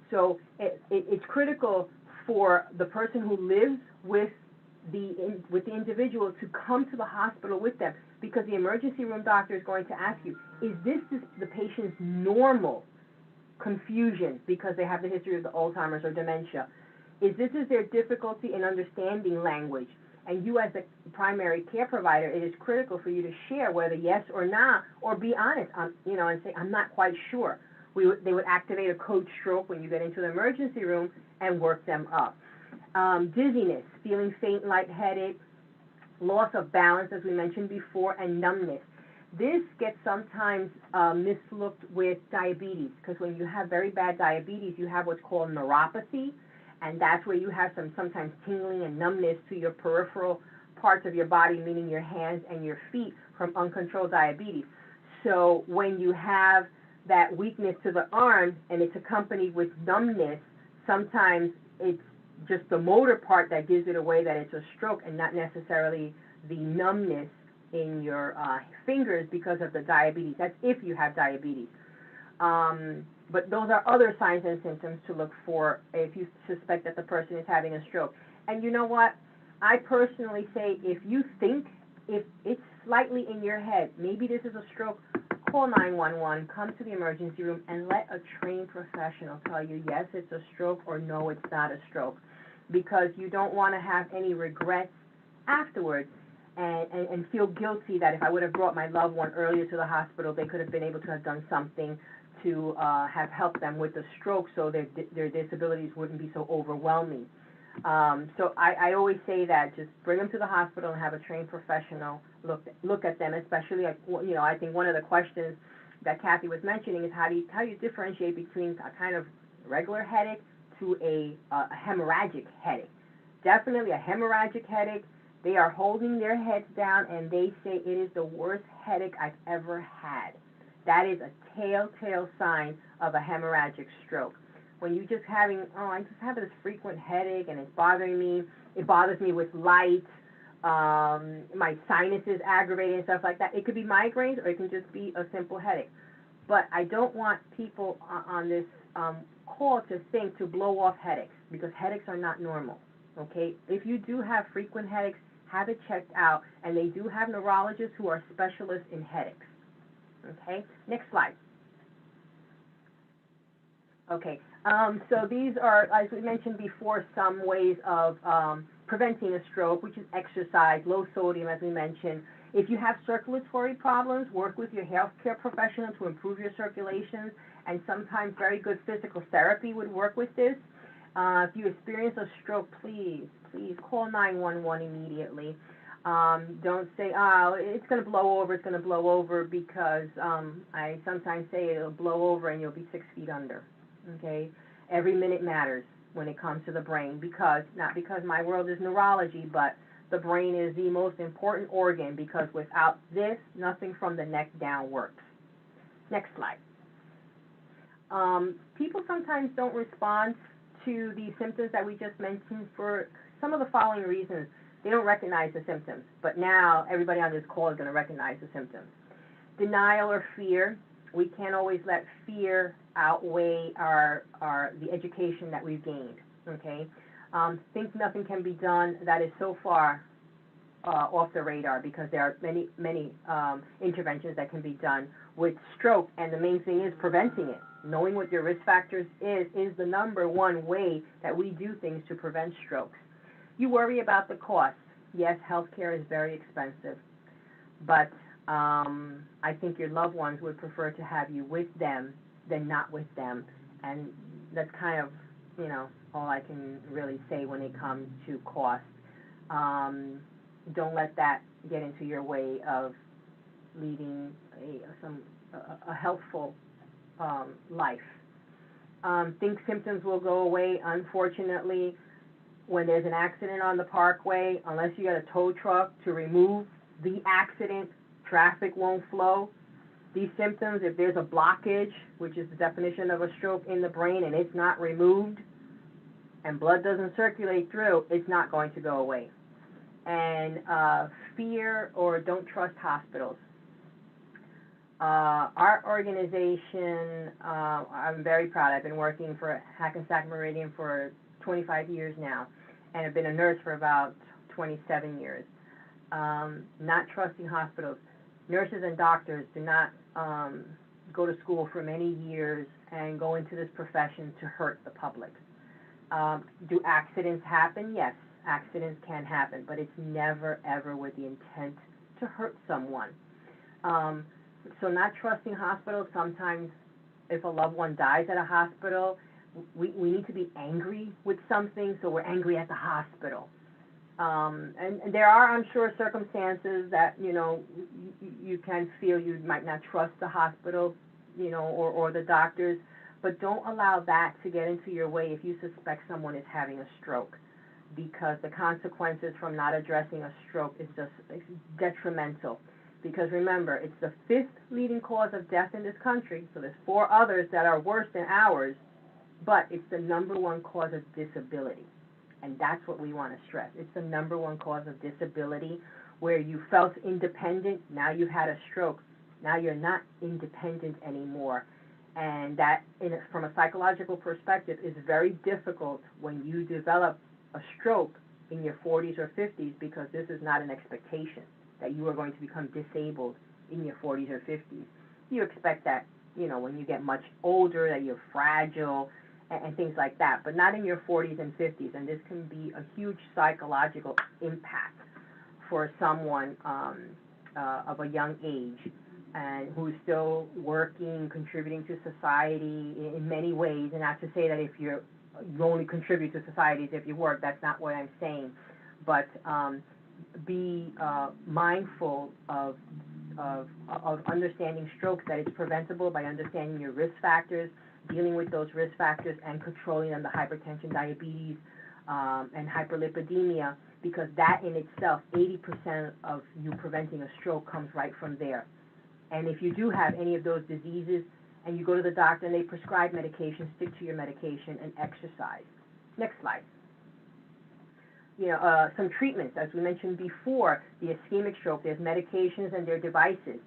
So it's critical for the person who lives with the individual to come to the hospital with them, because the emergency room doctor is going to ask you, is this the patient's normal confusion because they have the history of the Alzheimer's or dementia? Is their difficulty in understanding language? And you as the primary care provider, it is critical for you to share whether yes or not, or be honest, and say, I'm not quite sure. They would activate a code stroke when you get into the emergency room and work them up. Dizziness, feeling faint, lightheaded, loss of balance, as we mentioned before, and numbness. This gets sometimes mislooked with diabetes, because when you have very bad diabetes, you have what's called neuropathy, and that's where you have sometimes tingling and numbness to your peripheral parts of your body, meaning your hands and your feet, from uncontrolled diabetes. So when you have that weakness to the arm and it's accompanied with numbness, sometimes it's just the motor part that gives it away that it's a stroke, and not necessarily the numbness in your fingers because of the diabetes. That's if you have diabetes. But those are other signs and symptoms to look for if you suspect that the person is having a stroke. And you know what? I personally say, if you think, if it's slightly in your head, maybe this is a stroke, call 911, come to the emergency room, and let a trained professional tell you, yes, it's a stroke, or no, it's not a stroke, because you don't want to have any regrets afterwards and feel guilty that if I would have brought my loved one earlier to the hospital, they could have been able to have done something to have helped them with the stroke, so their disabilities wouldn't be so overwhelming. So I always say that just bring them to the hospital and have a trained professional look at them, especially, I think one of the questions that Kathy was mentioning is how do you differentiate between a kind of regular headache to a hemorrhagic headache. Definitely a hemorrhagic headache, they are holding their heads down and they say, it is the worst headache I've ever had. That is a telltale sign of a hemorrhagic stroke. When you're just having, I just have this frequent headache and it's bothering me, it bothers me with light, my sinuses aggravating and stuff like that. It could be migraines or it can just be a simple headache. But I don't want people on this call to think to blow off headaches, because headaches are not normal, okay? If you do have frequent headaches, have it checked out, and they do have neurologists who are specialists in headaches, okay? Next slide. Okay, so these are, as we mentioned before, some ways of preventing a stroke, which is exercise, low sodium, as we mentioned. If you have circulatory problems, work with your healthcare professional to improve your circulation, and sometimes very good physical therapy would work with this. If you experience a stroke, please call 911 immediately. Don't say, it's going to blow over, because I sometimes say it'll blow over and you'll be 6 feet under. Okay, every minute matters when it comes to the brain, not because my world is neurology, but the brain is the most important organ, because without this, nothing from the neck down works. Next slide. People sometimes don't respond to the symptoms that we just mentioned for some of the following reasons. They don't recognize the symptoms, but now everybody on this call is going to recognize the symptoms. Denial or fear. We can't always let fear outweigh the education that we've gained, okay? Think nothing can be done. That is so far off the radar, because there are many interventions that can be done with stroke, and the main thing is preventing it. Knowing what your risk factors is the number one way that we do things to prevent strokes. You worry about the cost. Yes, healthcare is very expensive, but I think your loved ones would prefer to have you with them than not with them, and that's kind of, all I can really say when it comes to cost. Don't let that get into your way of leading a healthful life. Think symptoms will go away. Unfortunately, when there's an accident on the parkway, unless you got a tow truck to remove the accident, traffic won't flow. These symptoms, if there's a blockage, which is the definition of a stroke in the brain, and it's not removed, and blood doesn't circulate through, it's not going to go away. And fear or don't trust hospitals. Our organization, I'm very proud. I've been working for Hackensack Mirian for 25 years now, and I've been a nurse for about 27 years. Not trusting hospitals. Nurses and doctors do not go to school for many years and go into this profession to hurt the public. Do accidents happen? Yes, accidents can happen, but it's never, ever with the intent to hurt someone. So not trusting hospitals. Sometimes if a loved one dies at a hospital, we need to be angry with something, so we're angry at the hospital. And there are, I'm sure, circumstances that, you can feel you might not trust the hospital, or the doctors, but don't allow that to get into your way if you suspect someone is having a stroke, because the consequences from not addressing a stroke is just detrimental. Because remember, it's the 5th leading cause of death in this country, so there's 4 others that are worse than ours, but it's the #1 cause of disability. And that's what we want to stress. It's the #1 cause of disability, where you felt independent, now you've had a stroke. Now you're not independent anymore. And that, from a psychological perspective, is very difficult when you develop a stroke in your 40s or 50s, because this is not an expectation that you are going to become disabled in your 40s or 50s. You expect that, when you get much older, that you're fragile and things like that, but not in your 40s and 50s. And this can be a huge psychological impact for someone of a young age and who's still working, contributing to society in many ways. And not to say that if you only contribute to society if you work, that's not what I'm saying. But be mindful of understanding strokes, that it's preventable by understanding your risk factors, dealing with those risk factors, and controlling them, the hypertension, diabetes, and hyperlipidemia, because that in itself, 80% of you preventing a stroke comes right from there. And if you do have any of those diseases and you go to the doctor and they prescribe medication, stick to your medication and exercise. Next slide. Some treatments, as we mentioned before, the ischemic stroke, there's medications and there are devices.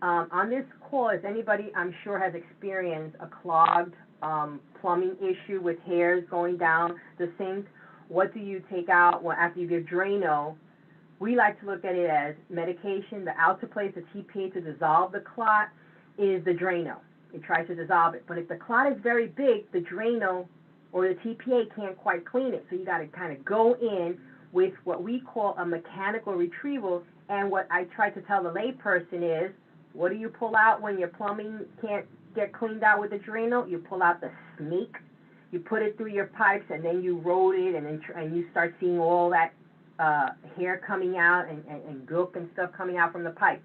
On this cause, anybody I'm sure has experienced a clogged plumbing issue with hairs going down the sink. What do you take out after you give Drano? We like to look at it as medication. The alteplase, the TPA to dissolve the clot, is the Drano. It tries to dissolve it. But if the clot is very big, the Drano or the TPA can't quite clean it. So you got to kind of go in with what we call a mechanical retrieval. And what I try to tell the layperson is, what do you pull out when your plumbing can't get cleaned out with the Drano? You pull out the snake. You put it through your pipes, and then you roll it, and you start seeing all that hair coming out and gook and stuff coming out from the pipe.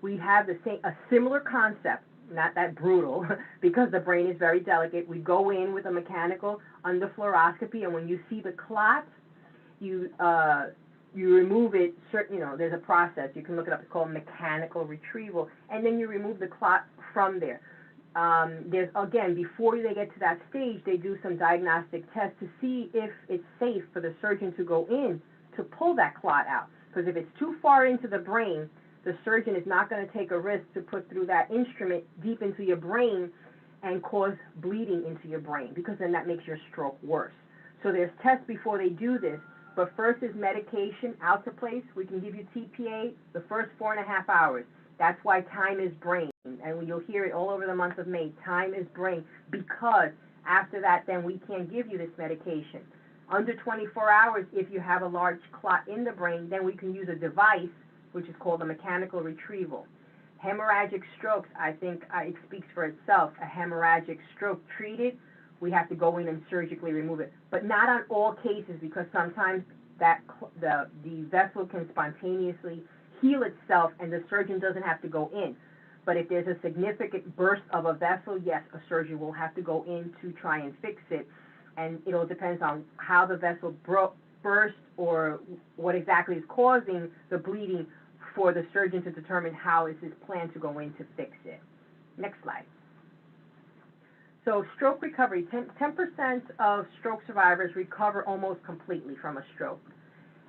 We have a similar concept, not that brutal, because the brain is very delicate. We go in with a mechanical under fluoroscopy, and when you see the clot, you remove it. There's a process. You can look it up. It's called mechanical retrieval, and then you remove the clot from there. Again, before they get to that stage, they do some diagnostic tests to see if it's safe for the surgeon to go in to pull that clot out. Because if it's too far into the brain, the surgeon is not going to take a risk to put through that instrument deep into your brain and cause bleeding into your brain, because then that makes your stroke worse. So there's tests before they do this, but first is medication, alteplase. We can give you TPA the first 4.5 hours. That's why time is brain, and you'll hear it all over the month of May. Time is brain, because after that, then we can't give you this medication. Under 24 hours, if you have a large clot in the brain, then we can use a device, which is called a mechanical retrieval. Hemorrhagic strokes, I think it speaks for itself. A hemorrhagic stroke treated, we have to go in and surgically remove it. But not on all cases, because sometimes the vessel can spontaneously heal itself and the surgeon doesn't have to go in. But if there's a significant burst of a vessel, yes, a surgeon will have to go in to try and fix it. And it all depends on how the vessel burst or what exactly is causing the bleeding for the surgeon to determine how is his plan to go in to fix it. Next slide. So stroke recovery, 10% of stroke survivors recover almost completely from a stroke.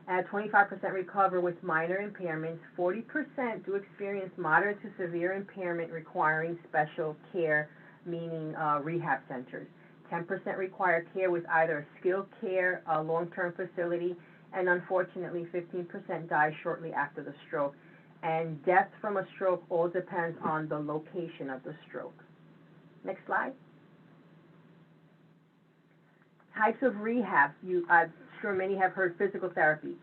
25% recover with minor impairments. 40% do experience moderate to severe impairment requiring special care, meaning rehab centers. 10% require care with either a skilled care, a long-term facility, and unfortunately 15% die shortly after the stroke. And death from a stroke all depends on the location of the stroke. Next slide. Types of rehab. I'm sure many have heard physical therapy.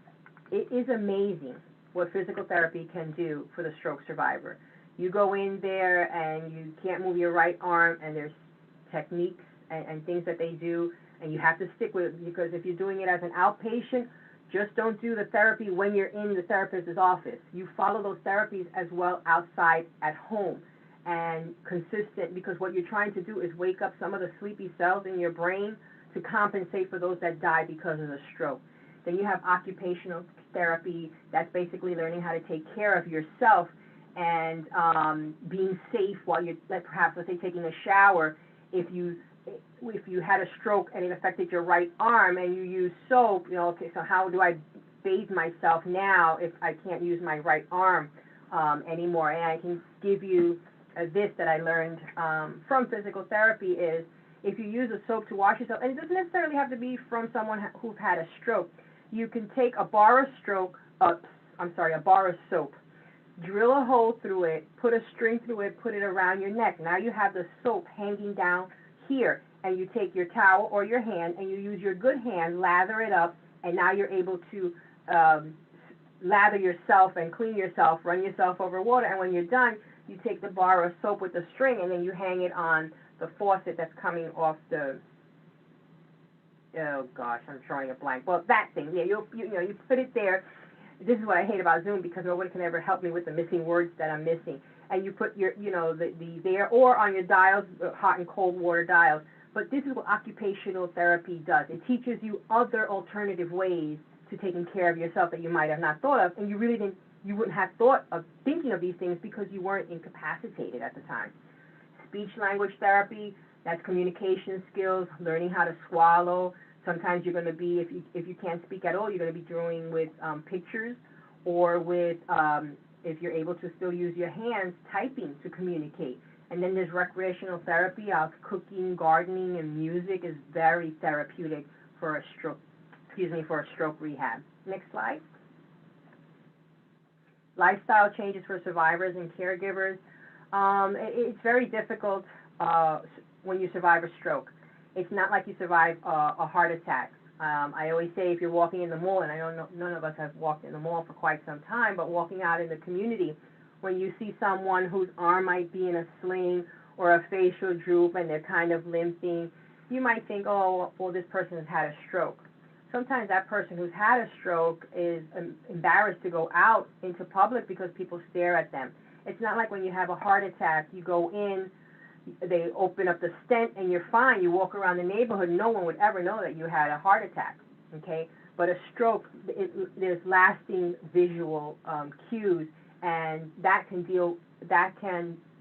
It is amazing what physical therapy can do for the stroke survivor. You go in there and you can't move your right arm, and there's techniques and things that they do, and you have to stick with it, because if you're doing it as an outpatient, just don't do the therapy when you're in the therapist's office. You follow those therapies as well outside at home, and consistent, because what you're trying to do is wake up some of the sleepy cells in your brain to compensate for those that die because of the stroke. Then you have occupational therapy. That's basically learning how to take care of yourself and being safe while you're, perhaps, let's say, taking a shower. If you had a stroke and it affected your right arm and you use soap, okay, so how do I bathe myself now if I can't use my right arm anymore? And I can give you this that I learned from physical therapy is, if you use a soap to wash yourself, and it doesn't necessarily have to be from someone who's had a stroke, you can take a bar of soap, drill a hole through it, put a string through it, put it around your neck. Now you have the soap hanging down here, and you take your towel or your hand, and you use your good hand, lather it up, and now you're able to lather yourself and clean yourself, run yourself over water, and when you're done, you take the bar of soap with the string, and then you hang it on the faucet that's coming off the, oh gosh, I'm drawing a blank. Well, that thing, yeah, you put it there. This is what I hate about Zoom, because nobody can ever help me with the missing words that I'm missing. And you put your, the there, or on your dials, hot and cold water dials. But this is what occupational therapy does. It teaches you other alternative ways to taking care of yourself that you might have not thought of, and you wouldn't have thought of thinking of these things because you weren't incapacitated at the time. Speech language therapy, that's communication skills, learning how to swallow. Sometimes you're going to be, if you can't speak at all, you're going to be drawing with pictures, or with, if you're able to still use your hands, typing to communicate. And then there's recreational therapy of cooking, gardening, and music is very therapeutic for a stroke, for a stroke rehab. Next slide. Lifestyle changes for survivors and caregivers. It's very difficult when you survive a stroke. It's not like you survive a heart attack. I always say, if you're walking in the mall, and I know none of us have walked in the mall for quite some time, but walking out in the community, when you see someone whose arm might be in a sling or a facial droop and they're kind of limping, you might think, oh, well, this person has had a stroke. Sometimes that person who's had a stroke is embarrassed to go out into public because people stare at them. It's not like when you have a heart attack, you go in, they open up the stent, and you're fine. You walk around the neighborhood, no one would ever know that you had a heart attack, okay? But a stroke, there's lasting visual cues, and that can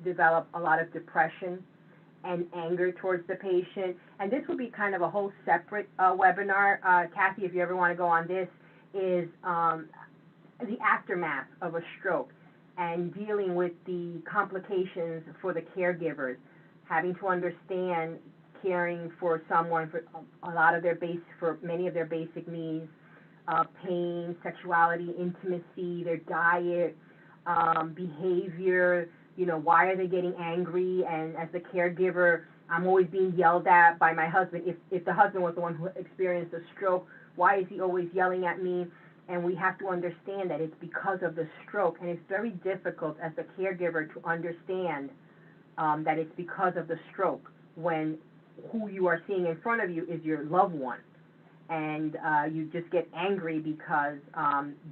develop a lot of depression and anger towards the patient. And this would be kind of a whole separate webinar. Kathy, if you ever want to go on this, is the aftermath of a stroke and dealing with the complications for the caregivers, having to understand caring for someone for for many of their basic needs, pain, sexuality, intimacy, their diet, behavior, why are they getting angry? And as the caregiver, I'm always being yelled at by my husband. If the husband was the one who experienced a stroke, why is he always yelling at me? And we have to understand that it's because of the stroke, and it's very difficult as the caregiver to understand that it's because of the stroke when who you are seeing in front of you is your loved one. And you just get angry because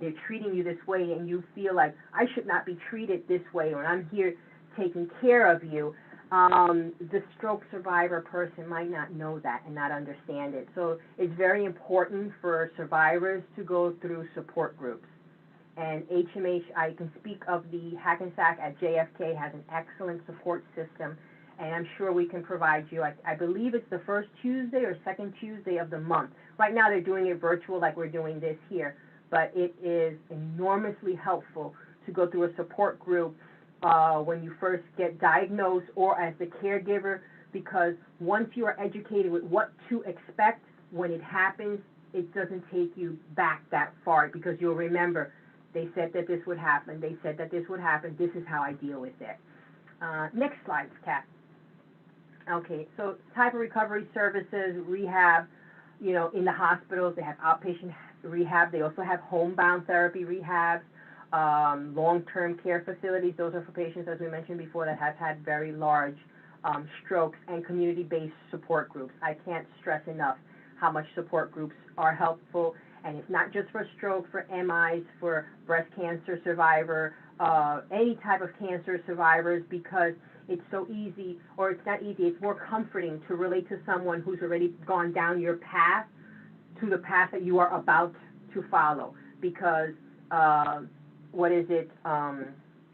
they're treating you this way, and you feel like, I should not be treated this way, or I'm here taking care of you. The stroke survivor person might not know that and not understand it. So it's very important for survivors to go through support groups. And HMH, I can speak of the Hackensack at JFK, has an excellent support system, and I'm sure we can provide you. I believe it's the first Tuesday or second Tuesday of the month. Right now they're doing it virtual like we're doing this here, but it is enormously helpful to go through a support group when you first get diagnosed or as the caregiver, because once you are educated with what to expect when it happens, it doesn't take you back that far, because you'll remember, they said that this would happen, they said that this would happen, this is how I deal with it. Next slide, Kat. Okay, so type of recovery services, rehab, in the hospitals, they have outpatient rehab, they also have homebound therapy rehabs, long-term care facilities. Those are for patients, as we mentioned before, that have had very large strokes, and community-based support groups. I can't stress enough how much support groups are helpful, and it's not just for stroke, for MIs, for breast cancer survivor, any type of cancer survivors, because it's so easy, or it's not easy, it's more comforting to relate to someone who's already gone down your path to the path that you are about to follow, because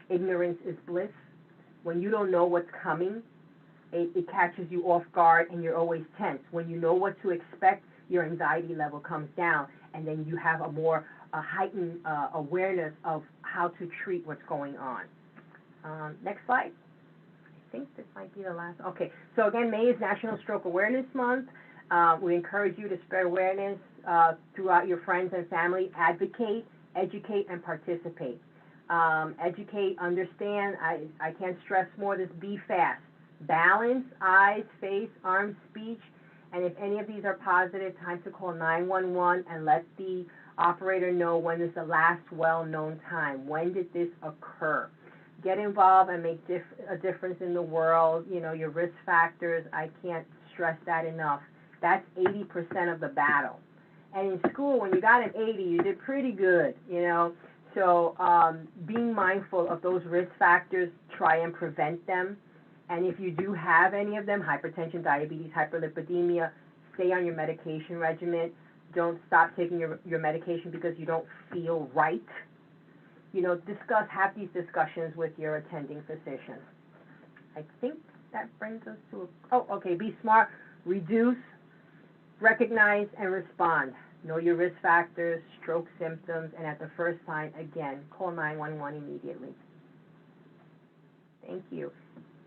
ignorance is bliss. When you don't know what's coming, it catches you off guard, and you're always tense. When you know what to expect, your anxiety level comes down, and then you have a more heightened awareness of how to treat what's going on. Next slide. I think this might be the last. Okay, so again, May is National Stroke Awareness Month. We encourage you to spread awareness throughout your friends and family. Advocate, educate, and participate. Educate, understand, I can't stress more this: be fast. Balance, eyes, face, arms, speech, and if any of these are positive, time to call 911 and let the operator know when is the last well-known time. When did this occur? Get involved and make a difference in the world. Your risk factors, I can't stress that enough. That's 80% of the battle. And in school, when you got an 80, you did pretty good, So being mindful of those risk factors, try and prevent them. And if you do have any of them, hypertension, diabetes, hyperlipidemia, stay on your medication regimen. Don't stop taking your medication because you don't feel right. Have these discussions with your attending physician. I think that brings us to be smart, reduce, recognize, and respond. Know your risk factors, stroke symptoms, and at the first sign, again, call 911 immediately. Thank you.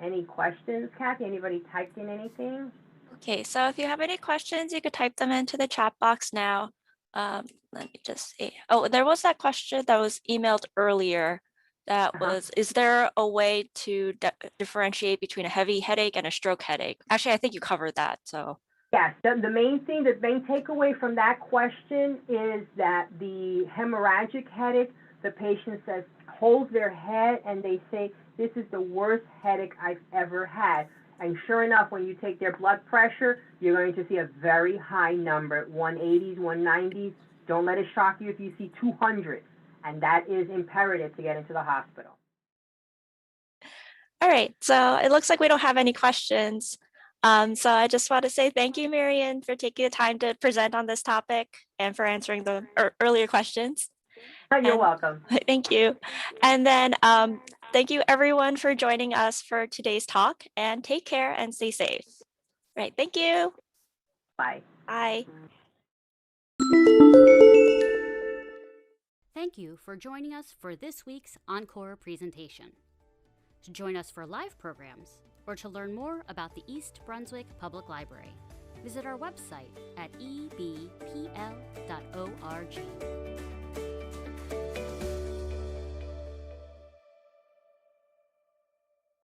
Any questions, Kathy? Anybody typed in anything? Okay, so if you have any questions, you could type them into the chat box now. Let me just see. Oh, there was that question that was emailed earlier. That was, is there a way to differentiate between a heavy headache and a stroke headache? Actually, I think you covered that, so. Yes, the main takeaway from that question is that the hemorrhagic headache, the patient says, holds their head and they say, this is the worst headache I've ever had. And sure enough, when you take their blood pressure, you're going to see a very high number, 180s, 190s. Don't let it shock you if you see 200. And that is imperative to get into the hospital. All right, so it looks like we don't have any questions. So I just want to say thank you, Mirian, for taking the time to present on this topic and for answering the earlier questions. You're welcome. Thank you. And then thank you everyone for joining us for today's talk, and take care and stay safe. Right, thank you. Bye. Bye. Thank you for joining us for this week's Encore presentation. To join us for live programs or to learn more about the East Brunswick Public Library, visit our website at ebpl.org.